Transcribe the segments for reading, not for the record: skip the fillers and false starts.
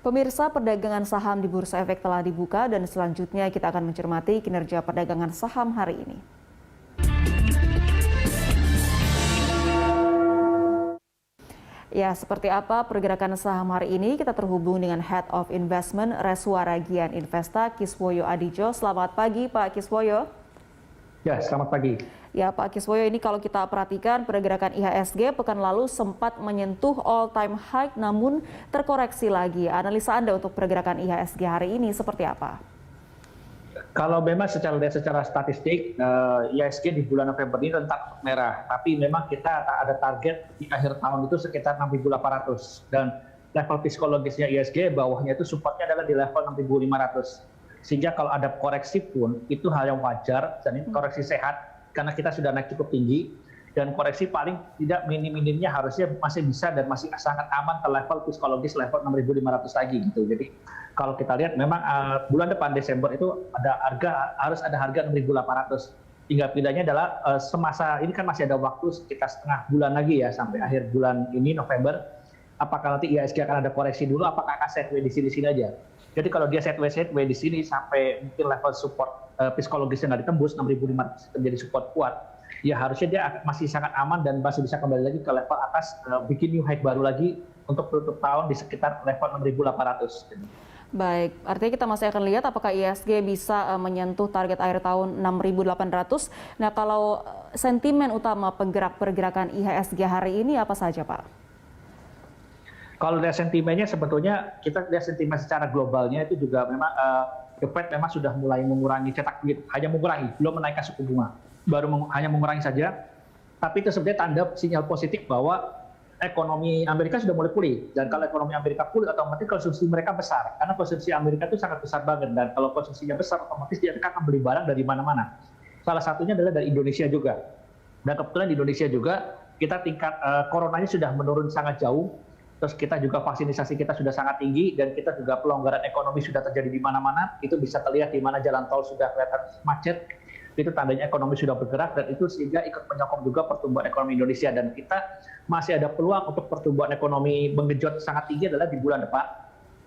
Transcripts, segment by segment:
Pemirsa, perdagangan saham di Bursa Efek telah dibuka dan selanjutnya kita akan mencermati kinerja perdagangan saham hari ini. Ya, seperti apa pergerakan saham hari ini? Kita terhubung dengan Head of Investment Reswara Gian Investa, Kiswoyo Adijo. Selamat pagi, Pak Kiswoyo. Ya, selamat pagi. Ya, Pak Kiswoyo, ini kalau kita perhatikan pergerakan IHSG pekan lalu sempat menyentuh all-time high namun terkoreksi lagi. Analisa Anda untuk pergerakan IHSG hari ini seperti apa? Kalau memang secara statistik, IHSG di bulan November ini rentan merah. Tapi memang kita ada target di akhir tahun itu sekitar 6.800. Dan level psikologisnya IHSG bawahnya itu supportnya adalah di level 6.500. Sehingga kalau ada koreksi pun itu hal yang wajar dan ini koreksi sehat karena kita sudah naik cukup tinggi dan koreksi paling tidak minim-minimnya harusnya masih bisa dan masih sangat aman ke level psikologis level 6.500 lagi gitu. Jadi kalau kita lihat memang bulan depan Desember itu harus ada harga 6.800. Tinggal pilihannya adalah semasa ini kan masih ada waktu sekitar setengah bulan lagi ya sampai akhir bulan ini November. Apakah nanti IHSG akan ada koreksi dulu? Apakah akan sideways di sini aja? Jadi kalau dia sideways di sini sampai mungkin level support psikologisnya nggak ditembus 6.500 menjadi support kuat, ya harusnya dia masih sangat aman dan masih bisa kembali lagi ke level atas, bikin new high baru lagi untuk tutup tahun di sekitar level 6.800. Baik, artinya kita masih akan lihat apakah IHSG bisa menyentuh target akhir tahun 6.800. Nah, kalau sentimen utama pergerakan IHSG hari ini apa saja, Pak? Kalau lihat sentimennya sebetulnya kita lihat sentimen secara globalnya itu juga memang The Fed memang sudah mulai mengurangi cetak duit, hanya mengurangi, belum menaikkan suku bunga, hanya mengurangi saja. Tapi itu sebenarnya tanda sinyal positif bahwa ekonomi Amerika sudah mulai pulih. Dan kalau ekonomi Amerika pulih, otomatis konsumsi mereka besar. Karena konsumsi Amerika itu sangat besar banget. Dan kalau konsumsinya besar, otomatis dia akan beli barang dari mana-mana. Salah satunya adalah dari Indonesia juga. Dan kebetulan di Indonesia juga, kita tingkat coronanya sudah menurun sangat jauh. Terus kita juga vaksinasi kita sudah sangat tinggi dan kita juga pelonggaran ekonomi sudah terjadi di mana-mana. Itu bisa terlihat di mana jalan tol sudah kelihatan macet. Itu tandanya ekonomi sudah bergerak dan itu sehingga ikut menyokong juga pertumbuhan ekonomi Indonesia. Dan kita masih ada peluang untuk pertumbuhan ekonomi menggenjot sangat tinggi adalah di bulan depan.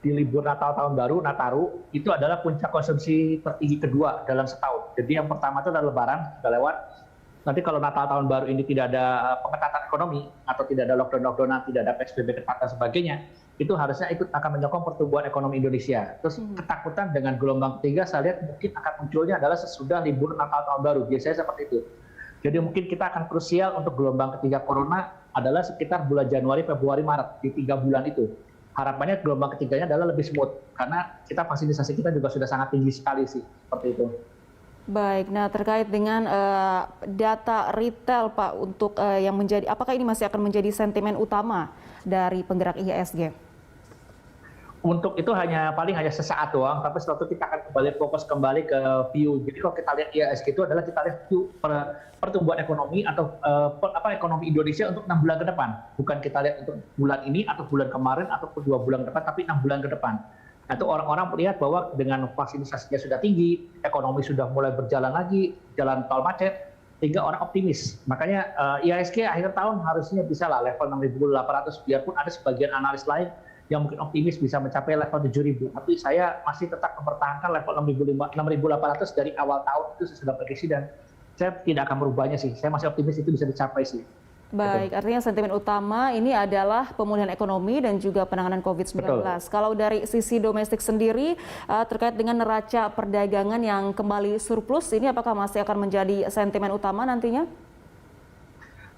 Di libur Natal Tahun Baru, Nataru, itu adalah puncak konsumsi tertinggi kedua dalam setahun. Jadi yang pertama itu adalah Lebaran, sudah lewat. Nanti kalau Natal Tahun Baru ini tidak ada pengetatan ekonomi atau tidak ada lockdown-lockdownan, tidak ada PSBB ketat dan sebagainya, itu harusnya ikut akan menyokong pertumbuhan ekonomi Indonesia. Terus ketakutan dengan gelombang ketiga saya lihat mungkin akan munculnya adalah sesudah libur Natal Tahun Baru. Biasanya seperti itu. Jadi mungkin kita akan krusial untuk gelombang ketiga corona adalah sekitar bulan Januari, Februari, Maret, di 3 bulan itu. Harapannya gelombang ketiganya adalah lebih smooth karena kita vaksinasi kita juga sudah sangat tinggi sekali sih, seperti itu. Baik, nah terkait dengan data retail Pak untuk yang menjadi, apakah ini masih akan menjadi sentimen utama dari penggerak IHSG? Untuk itu paling hanya sesaat doang, tapi setelah itu kita akan fokus kembali ke view. Jadi kalau kita lihat IHSG itu adalah kita lihat view pertumbuhan ekonomi atau ekonomi Indonesia untuk 6 bulan ke depan. Bukan kita lihat untuk bulan ini atau bulan kemarin ataupun 2 bulan ke depan, tapi 6 bulan ke depan. Itu orang-orang melihat bahwa dengan vaksinasinya sudah tinggi, ekonomi sudah mulai berjalan lagi, jalan tol macet, sehingga orang optimis. Makanya IHSG akhir tahun harusnya bisa lah level 6.800, biarpun ada sebagian analis lain yang mungkin optimis bisa mencapai level 7.000. Tapi saya masih tetap mempertahankan level 6.800 dari awal tahun itu sudah prediksi dan saya tidak akan merubahnya sih. Saya masih optimis itu bisa dicapai sih. Baik, artinya sentimen utama ini adalah pemulihan ekonomi dan juga penanganan COVID-19. Kalau dari sisi domestik sendiri, terkait dengan neraca perdagangan yang kembali surplus, ini apakah masih akan menjadi sentimen utama nantinya?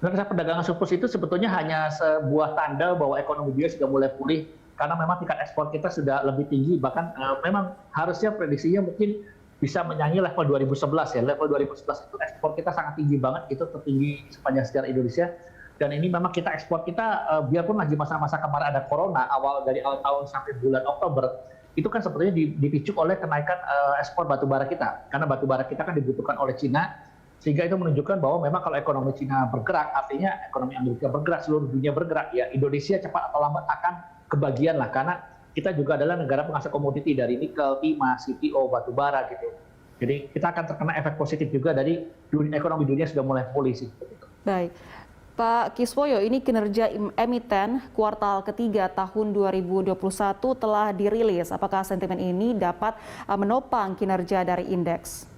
Neraca perdagangan surplus itu sebetulnya hanya sebuah tanda bahwa ekonomi dunia sudah mulai pulih, karena memang tingkat ekspor kita sudah lebih tinggi, bahkan memang harusnya prediksinya mungkin bisa menyanyi level 2011 ya. Level 2011 itu ekspor kita sangat tinggi banget, itu tertinggi sepanjang sejarah Indonesia. Dan ini memang kita ekspor kita, biarpun lagi masa-masa kemarin ada corona, dari awal tahun sampai bulan Oktober, itu kan sebetulnya dipicu oleh kenaikan ekspor batubara kita. Karena batubara kita kan dibutuhkan oleh Cina, sehingga itu menunjukkan bahwa memang kalau ekonomi Cina bergerak, artinya ekonomi Amerika bergerak, seluruh dunia bergerak, ya Indonesia cepat atau lambat akan kebagian lah, karena kita juga adalah negara penghasil komoditi dari nikel, timah, CPO, batu bara gitu. Jadi kita akan terkena efek positif juga dari ekonomi dunia sudah mulai pulih sih. Baik. Pak Kiswoyo, ini kinerja emiten kuartal ketiga tahun 2021 telah dirilis. Apakah sentimen ini dapat menopang kinerja dari indeks?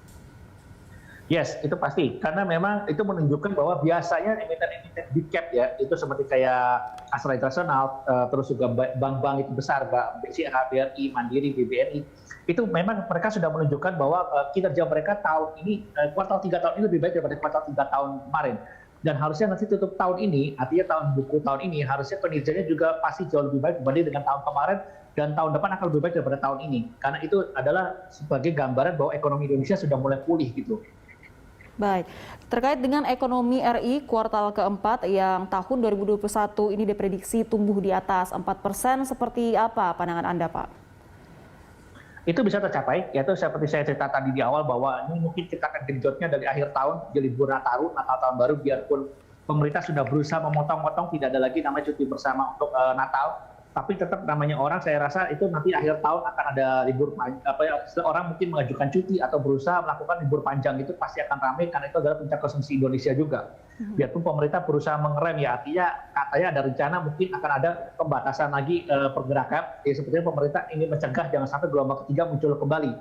Yes, itu pasti. Karena memang itu menunjukkan bahwa biasanya emiten-emiten big cap ya, itu seperti kayak Astra International, terus juga bank-bank itu besar, BCA, BRI, Mandiri, BBNI, itu memang mereka sudah menunjukkan bahwa kinerja mereka tahun ini, kuartal 3 tahun ini lebih baik daripada kuartal 3 tahun kemarin. Dan harusnya nanti tutup tahun ini, artinya tahun buku tahun ini, harusnya kinerjanya juga pasti jauh lebih baik dibanding dengan tahun kemarin, dan tahun depan akan lebih baik daripada tahun ini. Karena itu adalah sebagai gambaran bahwa ekonomi Indonesia sudah mulai pulih gitu. Baik, terkait dengan ekonomi RI kuartal keempat yang tahun 2021 ini diprediksi tumbuh di atas 4%, seperti apa pandangan Anda, Pak? Itu bisa tercapai, yaitu seperti saya cerita tadi di awal bahwa ini mungkin kita akan genjotnya dari akhir tahun, di libur Natal tahun baru, biarpun pemerintah sudah berusaha memotong-motong, tidak ada lagi namanya cuti bersama untuk Natal, tapi tetap namanya orang, saya rasa itu nanti akhir tahun akan ada libur, orang mungkin mengajukan cuti atau berusaha melakukan libur panjang, itu pasti akan ramai karena itu adalah puncak konsumsi Indonesia juga. Biarpun pemerintah berusaha mengerem ya, artinya katanya ada rencana mungkin akan ada pembatasan lagi pergerakan, ya sepertinya pemerintah ingin mencegah jangan sampai gelombang ketiga muncul kembali.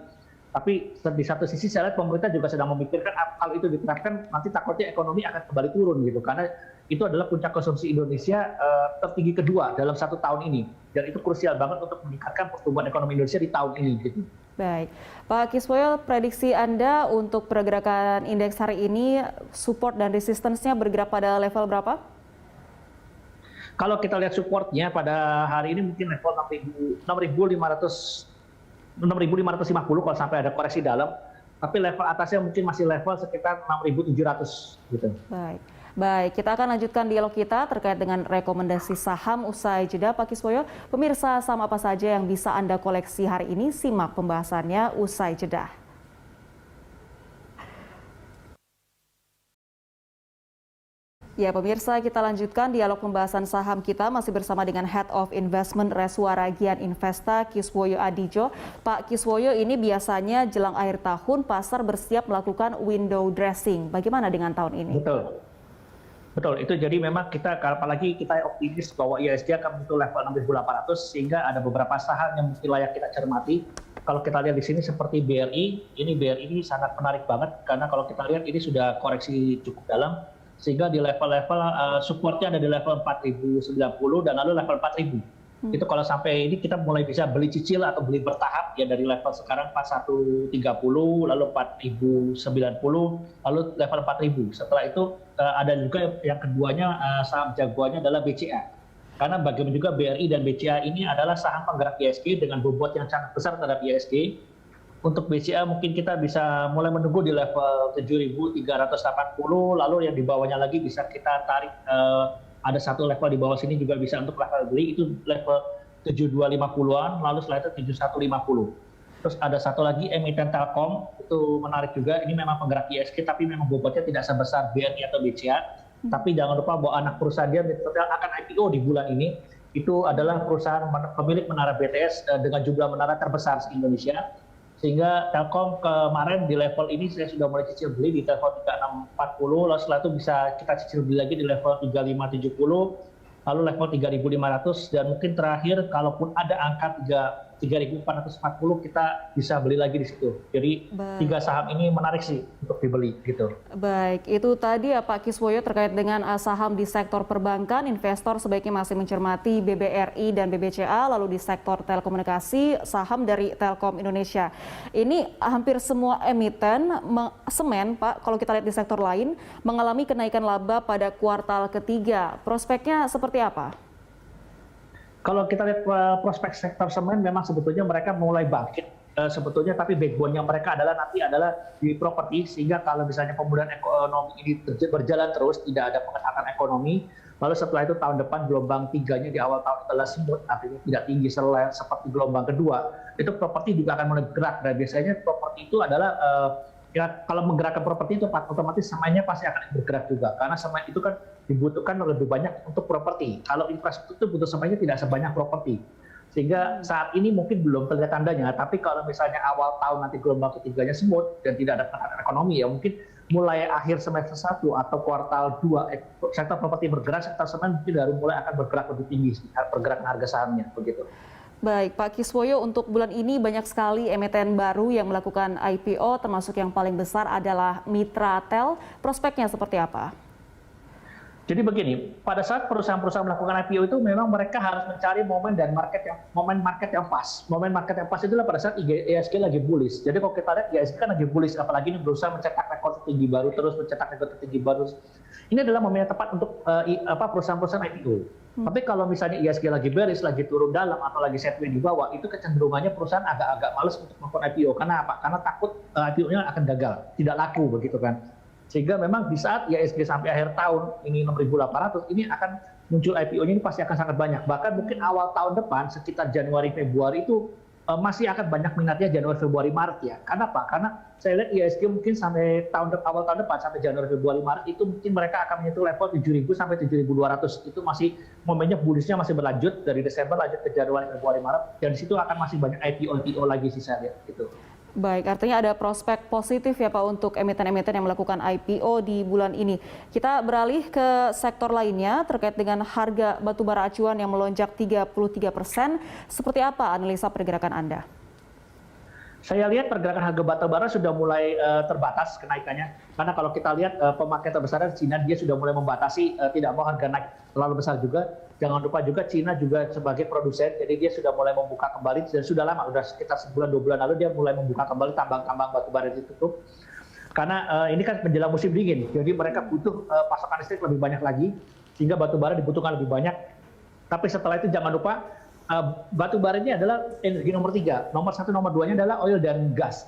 Tapi di satu sisi saya lihat pemerintah juga sedang memikirkan kalau itu diterapkan nanti takutnya ekonomi akan kembali turun gitu, karena itu adalah puncak konsumsi Indonesia tertinggi kedua dalam 1 tahun ini, dan itu krusial banget untuk meningkatkan pertumbuhan ekonomi Indonesia di tahun ini gitu. Baik, Pak Kiswoyo, prediksi Anda untuk pergerakan indeks hari ini, support dan resistance-nya bergerak pada level berapa? Kalau kita lihat supportnya pada hari ini mungkin level 6.550 kalau sampai ada koreksi dalam, tapi level atasnya mungkin masih level sekitar 6.700 gitu. Baik, kita akan lanjutkan dialog kita terkait dengan rekomendasi saham usai jeda, Pak Kiswoyo. Pemirsa, saham apa saja yang bisa Anda koleksi hari ini? Simak pembahasannya usai jeda. Ya pemirsa, kita lanjutkan dialog pembahasan saham kita masih bersama dengan Head of Investment Reswara Gian Investa, Kiswoyo Adijo. Pak Kiswoyo, ini biasanya jelang akhir tahun pasar bersiap melakukan window dressing. Bagaimana dengan tahun ini? Betul, itu jadi memang kita, apalagi kita optimis bahwa IHSG akan menyentuh level 6.800, sehingga ada beberapa saham yang mesti layak kita cermati. Kalau kita lihat di sini seperti BRI ini sangat menarik banget, karena kalau kita lihat ini sudah koreksi cukup dalam, sehingga di level-level supportnya ada di level 4.090 dan lalu level 4.000. Itu kalau sampai ini kita mulai bisa beli cicil atau beli bertahap ya, dari level sekarang 4130 lalu 4090 lalu level 4000. Setelah itu ada juga yang keduanya, saham jagoannya adalah BCA. Karena bagaimana juga BRI dan BCA ini adalah saham penggerak IHSG dengan bobot yang sangat besar terhadap IHSG. Untuk BCA mungkin kita bisa mulai menunggu di level 7.380, lalu yang di bawahnya lagi bisa kita tarik, ada satu level di bawah sini juga bisa untuk level beli, itu level 7250-an, lalu setelah itu 7150. Terus ada satu lagi emiten Telkom, itu menarik juga, ini memang penggerak IHSG tapi memang bobotnya tidak sebesar BRI atau BCA. Tapi jangan lupa bahwa anak perusahaan dia akan IPO di bulan ini, itu adalah perusahaan pemilik menara BTS dengan jumlah menara terbesar di Indonesia. Sehingga Telkom kemarin di level ini saya sudah mulai cicil beli di level 3640, lalu setelah itu bisa kita cicil beli lagi di level 3570, lalu level 3500, dan mungkin terakhir kalaupun ada angka 3.440 kita bisa beli lagi di situ. Jadi tiga saham ini menarik sih untuk dibeli gitu. Baik, itu tadi ya Pak Kiswoyo terkait dengan saham di sektor perbankan, investor sebaiknya masih mencermati BBRI dan BBCA, lalu di sektor telekomunikasi saham dari Telkom Indonesia. Ini hampir semua emiten semen, Pak, kalau kita lihat di sektor lain mengalami kenaikan laba pada kuartal ketiga. Prospeknya seperti apa? Kalau kita lihat prospek sektor semen memang sebetulnya mereka mulai bangkit sebetulnya, tapi backbone-nya mereka adalah di properti, sehingga kalau misalnya pemulihan ekonomi ini berjalan terus, tidak ada pengetatan ekonomi, lalu setelah itu tahun depan gelombang tiganya di awal tahun adalah smooth, artinya tidak tinggi seperti gelombang kedua, itu properti juga akan mulai bergerak. Dan biasanya properti itu adalah ya, kalau menggerakkan properti itu otomatis semennya pasti akan bergerak juga, karena semen itu kan dibutuhkan lebih banyak untuk properti. Kalau infrastruktur butuh semennya tidak sebanyak properti, sehingga saat ini mungkin belum terlihat tandanya. Tapi kalau misalnya awal tahun nanti gelombang ketiganya smooth dan tidak ada penekanan ekonomi, ya mungkin mulai akhir semester 1 atau kuartal 2, sektor properti bergerak, sektor semen mungkin baru mulai akan bergerak lebih tinggi pergerakan harga sahamnya begitu. Baik, Pak Kiswoyo, untuk bulan ini banyak sekali emiten baru yang melakukan IPO, termasuk yang paling besar adalah Mitratel. Prospeknya seperti apa? Jadi begini, pada saat perusahaan-perusahaan melakukan IPO itu memang mereka harus mencari momen market yang pas. Momen market yang pas itulah pada saat IHSG lagi bullish. Jadi kalau kita lihat IHSG kan lagi bullish, apalagi ini berusaha mencetak rekor tertinggi baru, terus mencetak rekor tertinggi baru. Ini adalah momen yang tepat untuk perusahaan-perusahaan IPO. Tapi kalau misalnya IHSG lagi bearish, lagi turun dalam atau lagi sideways di bawah, itu kecenderungannya perusahaan agak-agak males untuk melakukan IPO. Karena apa? Karena takut IPO-nya akan gagal, tidak laku begitu kan. Sehingga memang di saat IHSG sampai akhir tahun ini 6.800, ini akan muncul IPO-nya ini pasti akan sangat banyak. Bahkan mungkin awal tahun depan sekitar Januari Februari itu masih akan banyak minatnya Januari Februari Maret ya. Karena apa? Karena saya lihat IHSG mungkin sampai awal tahun depan sampai Januari Februari Maret itu mungkin mereka akan menyentuh level 7.000 sampai 7.200. Itu masih momennya bullishnya masih berlanjut dari Desember lanjut ke Januari Februari Maret, dan di situ akan masih banyak IPO lagi sih saya lihat gitu. Baik, artinya ada prospek positif ya Pak untuk emiten-emiten yang melakukan IPO di bulan ini. Kita beralih ke sektor lainnya terkait dengan harga batubara acuan yang melonjak 33%. Seperti apa analisa pergerakan Anda? Saya lihat pergerakan harga batubara sudah mulai terbatas kenaikannya. Karena kalau kita lihat pemakai terbesar Cina, dia sudah mulai membatasi, tidak mau harga naik terlalu besar juga. Jangan lupa juga Cina juga sebagai produsen, jadi dia sudah mulai membuka kembali, dan sudah lama, sudah sekitar sebulan 2 bulan lalu dia mulai membuka kembali tambang-tambang batubara ditutup. Karena ini kan menjelang musim dingin, jadi mereka butuh pasokan listrik lebih banyak lagi, sehingga batubara dibutuhkan lebih banyak. Tapi setelah itu jangan lupa, batubara ini adalah energi nomor 3. Nomor 1, nomor 2-nya adalah oil dan gas.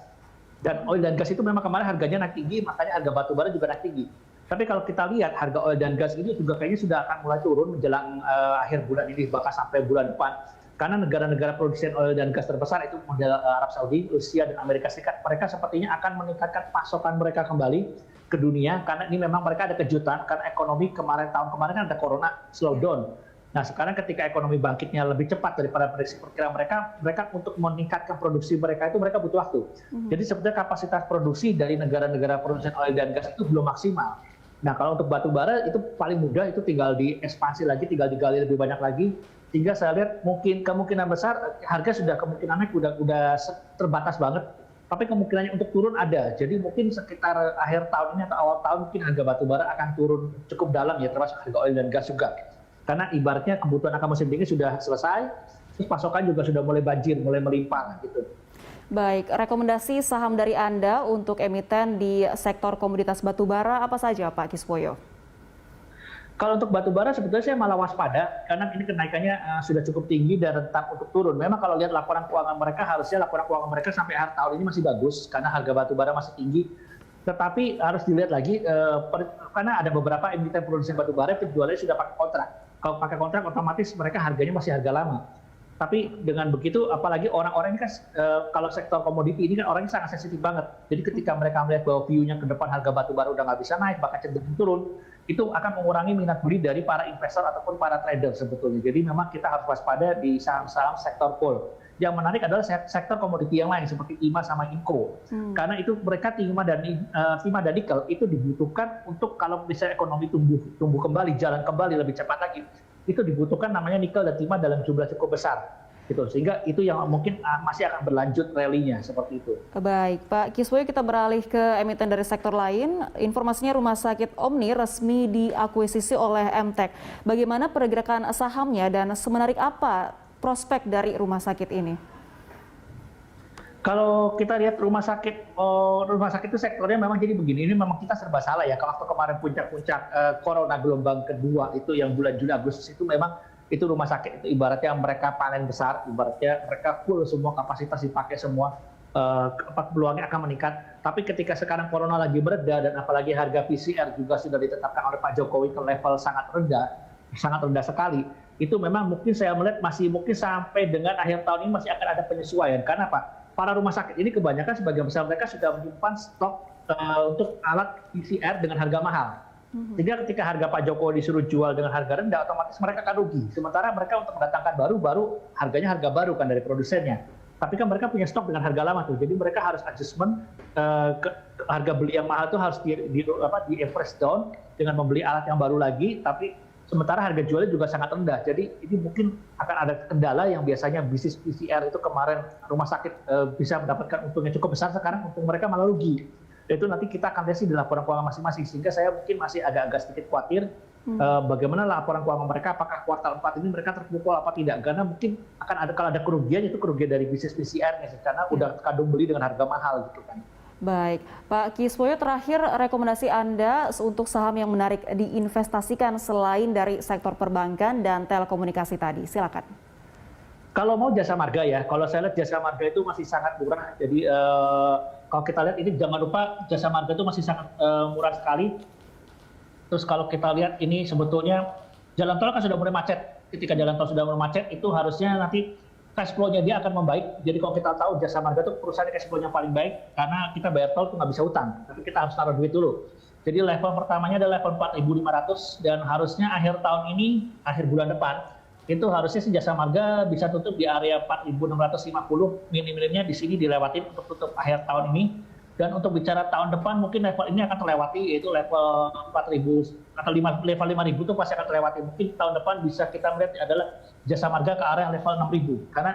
Dan oil dan gas itu memang kemarin harganya naik tinggi, makanya harga batubara juga naik tinggi. Tapi kalau kita lihat harga oil dan gas ini juga kayaknya sudah akan mulai turun menjelang akhir bulan ini, bahkan sampai bulan depan. Karena negara-negara produsen oil dan gas terbesar itu model Arab Saudi, Rusia, dan Amerika Serikat, mereka sepertinya akan meningkatkan pasokan mereka kembali ke dunia, karena ini memang mereka ada kejutan, karena ekonomi tahun kemarin kan ada corona slowdown. Nah sekarang ketika ekonomi bangkitnya lebih cepat daripada prediksi perkiraan mereka untuk meningkatkan produksi mereka itu mereka butuh waktu. Jadi sebetulnya kapasitas produksi dari negara-negara produsen oil dan gas itu belum maksimal. Nah kalau untuk batu bara itu paling mudah, itu tinggal diekspansi lagi, tinggal digali lebih banyak lagi. Sehingga saya lihat mungkin kemungkinan besar harga sudah kemungkinan naik udah terbatas banget. Tapi kemungkinannya untuk turun ada. Jadi mungkin sekitar akhir tahun ini atau awal tahun mungkin harga batu bara akan turun cukup dalam ya, termasuk harga oil dan gas juga. Karena ibaratnya kebutuhan akan musim dingin sudah selesai, terus pasokan juga sudah mulai banjir, mulai melimpah gitu. Baik, rekomendasi saham dari Anda untuk emiten di sektor komoditas batubara apa saja Pak Kiswoyo? Kalau untuk batubara sebetulnya saya malah waspada, karena ini kenaikannya sudah cukup tinggi dan rentan untuk turun. Memang kalau lihat laporan keuangan mereka, harusnya laporan keuangan mereka sampai akhir tahun ini masih bagus, karena harga batubara masih tinggi. Tetapi harus dilihat lagi, karena ada beberapa emiten produsen batubara yang jualnya sudah pakai kontrak. Kalau pakai kontrak otomatis mereka harganya masih harga lama. Tapi dengan begitu, apalagi orang-orang ini kan, kalau sektor komoditi ini kan orangnya sangat sensitif banget. Jadi ketika mereka melihat bahwa view-nya ke depan harga batubara udah nggak bisa naik, bahkan cenderung turun, itu akan mengurangi minat beli dari para investor ataupun para trader sebetulnya. Jadi memang kita harus waspada di saham-saham sektor coal. Yang menarik adalah sektor komoditi yang lain seperti timah sama Inco. Karena itu mereka timah dan nikel itu dibutuhkan untuk kalau misalnya ekonomi tumbuh kembali, jalan kembali lebih cepat lagi. Itu dibutuhkan namanya nikel dan timah dalam jumlah cukup besar. Gitu. Sehingga itu yang mungkin masih akan berlanjut rally-nya seperti itu. Baik, Pak Kiswoyo, kita beralih ke emiten dari sektor lain. Informasinya Rumah Sakit Omni resmi diakuisisi oleh MTEK. Bagaimana pergerakan sahamnya dan semenarik apa prospek dari rumah sakit ini? Kalau kita lihat rumah sakit itu sektornya memang jadi begini. Ini memang kita serba salah ya. Kalau waktu kemarin puncak-puncak corona gelombang kedua itu yang bulan Juli Agustus itu memang itu rumah sakit itu ibaratnya mereka panen besar, ibaratnya mereka full semua kapasitas dipakai semua, peluangnya akan meningkat. Tapi ketika sekarang corona lagi mereda dan apalagi harga PCR juga sudah ditetapkan oleh Pak Jokowi ke level sangat rendah sekali, itu memang mungkin saya melihat masih mungkin sampai dengan akhir tahun ini masih akan ada penyesuaian. Karena apa? Para rumah sakit ini kebanyakan sebagian besar mereka sudah menyimpan stok untuk alat PCR dengan harga mahal. Sehingga ketika harga Pak Jokowi disuruh jual dengan harga rendah, otomatis mereka akan rugi. Sementara mereka untuk mendatangkan baru harganya harga baru kan dari produsennya. tapi kan mereka punya stok dengan harga lama tuh, jadi mereka harus adjustment harga beli yang mahal itu harus di average down dengan membeli alat yang baru lagi, tapi sementara harga jualnya juga sangat rendah. Jadi ini mungkin akan ada kendala yang biasanya bisnis PCR itu kemarin rumah sakit bisa mendapatkan untungnya cukup besar, sekarang untung mereka malah rugi. Itu nanti kita akan lihat sih di laporan keuangan masing-masing, sehingga saya mungkin masih agak-agak sedikit khawatir bagaimana laporan keuangan mereka, apakah kuartal 4 ini mereka terpukul apa tidak, karena mungkin akan ada, kalau ada kerugian itu kerugian dari bisnis PCR-nya karena udah kadung beli dengan harga mahal gitu kan. Baik, Pak Kiswoyo, terakhir rekomendasi Anda untuk saham yang menarik diinvestasikan selain dari sektor perbankan dan telekomunikasi tadi, silakan. Kalau mau jasa marga ya, kalau saya lihat jasa marga itu masih sangat murah. Jadi kalau kita lihat ini jangan lupa jasa marga itu masih sangat murah sekali. Terus kalau kita lihat ini sebetulnya jalan tol kan sudah mulai macet. Ketika jalan tol sudah mulai macet itu harusnya nanti cash flow-nya dia akan membaik. Jadi kalau kita tahu jasa marga itu perusahaan cash flow-nya paling baik karena kita bayar tol itu nggak bisa utang, tapi kita harus taruh duit dulu. Jadi level pertamanya adalah level 4.500 dan harusnya akhir tahun ini, akhir bulan depan, itu harusnya si jasa marga bisa tutup di area 4.650, minim-minimnya di sini dilewatin untuk tutup akhir tahun ini. Dan untuk bicara tahun depan mungkin level ini akan terlewati, yaitu level 4.000 atau level 5.000 itu pasti akan terlewati. Mungkin tahun depan bisa kita melihat adalah jasa marga ke area level 6.000. Karena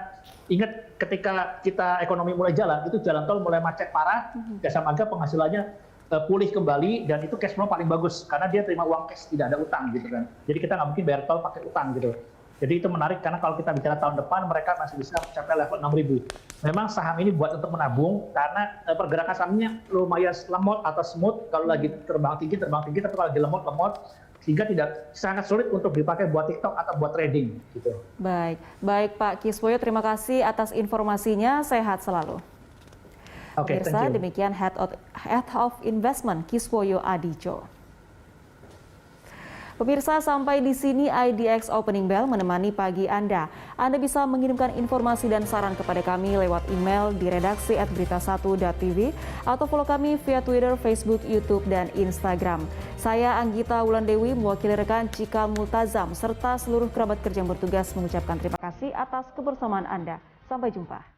ingat ketika kita ekonomi mulai jalan, itu jalan tol mulai macet parah, jasa marga penghasilannya pulih kembali dan itu cash flow paling bagus karena dia terima uang cash, tidak ada utang gitu kan. Jadi kita nggak mungkin bayar tol pakai utang gitu. Jadi itu menarik karena kalau kita bicara tahun depan mereka masih bisa mencapai level 6.000. Memang saham ini buat untuk menabung karena pergerakan sahamnya lumayan lemot atau smooth. Kalau lagi terbang tinggi, tapi kalau lagi lemot, sehingga tidak sangat sulit untuk dipakai buat TikTok atau buat trading gitu. Baik Pak Kiswoyo, terima kasih atas informasinya. Sehat selalu. Oke, Pemirsa, demikian Head of Investment Kiswoyo Adijo. Pemirsa, sampai di sini IDX Opening Bell menemani pagi Anda. Anda bisa mengirimkan informasi dan saran kepada kami lewat email di redaksi@berita1.tv atau follow kami via Twitter, Facebook, YouTube, dan Instagram. Saya Anggita Wulandewi, mewakili rekan Cikal Multazam, serta seluruh kerabat kerja yang bertugas mengucapkan terima kasih atas kebersamaan Anda. Sampai jumpa.